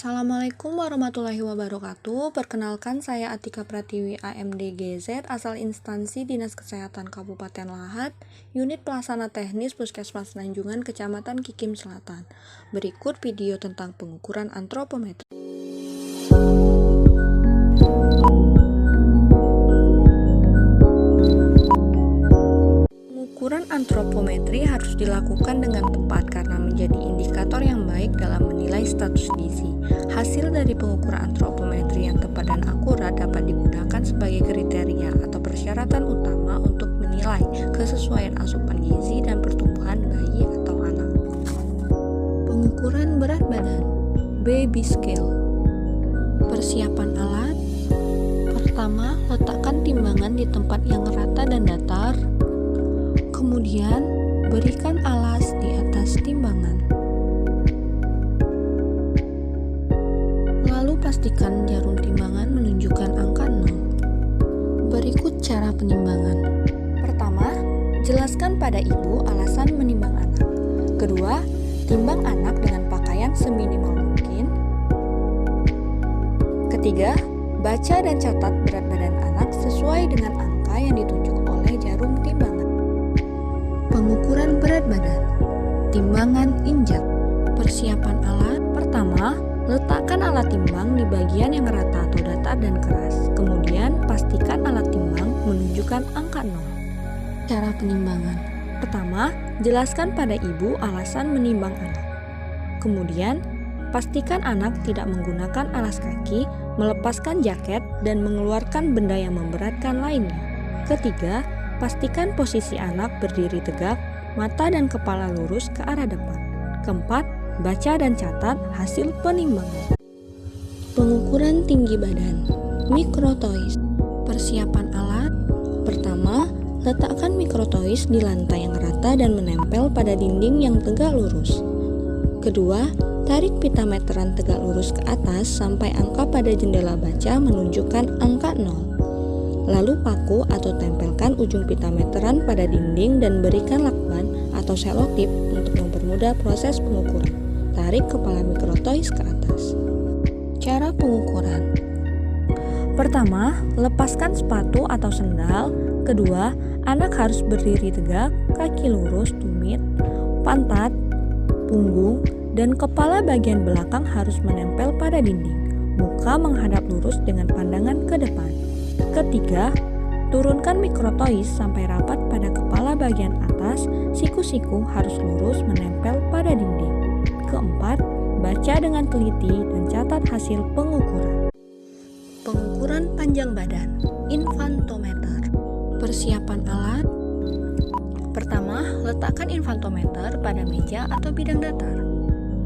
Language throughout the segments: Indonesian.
Assalamualaikum warahmatullahi wabarakatuh. Perkenalkan, saya Atika Pratiwi AMDGZ, asal instansi Dinas Kesehatan Kabupaten Lahat, Unit Pelaksana Teknis Puskesmas Lanjungan, Kecamatan Kikim Selatan. Berikut video tentang pengukuran antropometri. Pengukuran antropometri harus dilakukan dengan tepat karena menjadi indikator yang baik dalam menilai status gizi. Hasil dari pengukuran antropometri yang tepat dan akurat dapat digunakan sebagai kriteria atau persyaratan utama untuk menilai kesesuaian asupan gizi dan pertumbuhan bayi atau anak. Pengukuran berat badan, baby scale. Persiapan alat. Pertama, letakkan timbangan di tempat yang rata dan datar. Kemudian, berikan alas di atas timbangan. Lalu pastikan jarum timbangan menunjukkan angka 0. Berikut cara penimbangan. Pertama, jelaskan pada ibu alasan menimbang anak. Kedua, timbang anak dengan pakaian seminimal mungkin. Ketiga, baca dan catat berat badan anak sesuai dengan angka yang ditunjuk oleh jarum timbangan. Pengukuran berat badan, timbangan injak. Persiapan alat. Pertama, letakkan alat timbang di bagian yang rata atau datar dan keras. Kemudian, pastikan alat timbang menunjukkan angka 0. Cara penimbangan. Pertama, jelaskan pada ibu alasan menimbang anak. Kemudian, pastikan anak tidak menggunakan alas kaki, melepaskan jaket, dan mengeluarkan benda yang memberatkan lainnya. Ketiga, pastikan posisi anak berdiri tegak, mata dan kepala lurus ke arah depan. Keempat, baca dan catat hasil penimbangan. Pengukuran tinggi badan, mikrotois. Persiapan alat. Pertama, letakkan mikrotois di lantai yang rata dan menempel pada dinding yang tegak lurus. Kedua, tarik pita meteran tegak lurus ke atas sampai angka pada jendela baca menunjukkan angka 0. Lalu paku atau tempelkan ujung pita meteran pada dinding dan berikan lakban atau selotip untuk mempermudah proses pengukuran. Tarik kepala mikrotois ke atas. Cara pengukuran. Pertama, lepaskan sepatu atau sendal. Kedua, anak harus berdiri tegak, kaki lurus, tumit, pantat, punggung, dan kepala bagian belakang harus menempel pada dinding. Muka menghadap lurus dengan pandangan ke depan. Ketiga, turunkan mikrotois sampai rapat pada kepala bagian atas, siku-siku harus lurus menempel pada dinding. Keempat, baca dengan teliti dan catat hasil pengukuran. Pengukuran panjang badan, infantometer. Persiapan alat. Pertama, letakkan infantometer pada meja atau bidang datar.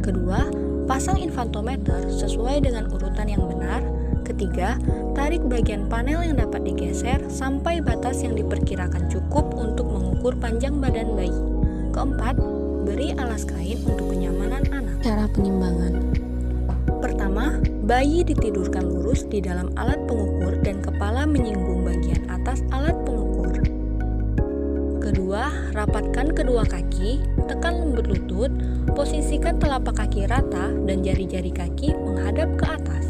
Kedua, pasang infantometer sesuai dengan urutan yang benar. Ketiga, tarik bagian panel yang dapat digeser sampai batas yang diperkirakan cukup untuk mengukur panjang badan bayi. Keempat, beri alas kain untuk kenyamanan anak. Cara penimbangan. Pertama, bayi ditidurkan lurus di dalam alat pengukur dan kepala menyinggung bagian atas alat pengukur. Kedua, rapatkan kedua kaki, tekan lembut lutut, posisikan telapak kaki rata dan jari-jari kaki menghadap ke atas.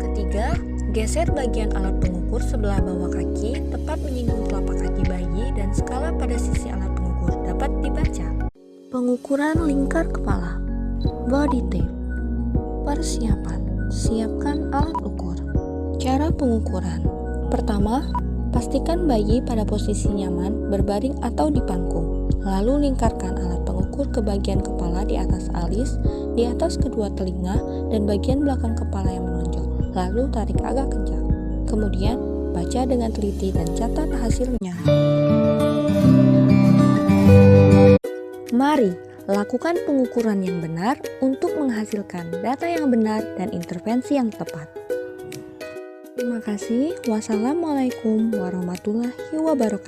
Ketiga, geser bagian alat pengukur sebelah bawah kaki, tepat menyinggung telapak kaki bayi dan skala pada sisi alat pengukur dapat dibaca. Pengukuran lingkar kepala, body tape. Persiapan, siapkan alat ukur. Cara pengukuran. Pertama, pastikan bayi pada posisi nyaman, berbaring atau dipangku. Lalu lingkarkan alat pengukur ke bagian kepala di atas alis, di atas kedua telinga, dan bagian belakang kepala yang menonjol. Lalu tarik agak kencang. Kemudian, baca dengan teliti dan catat hasilnya. Mari lakukan pengukuran yang benar untuk menghasilkan data yang benar dan intervensi yang tepat. Terima kasih. Wassalamualaikum warahmatullahi wabarakatuh.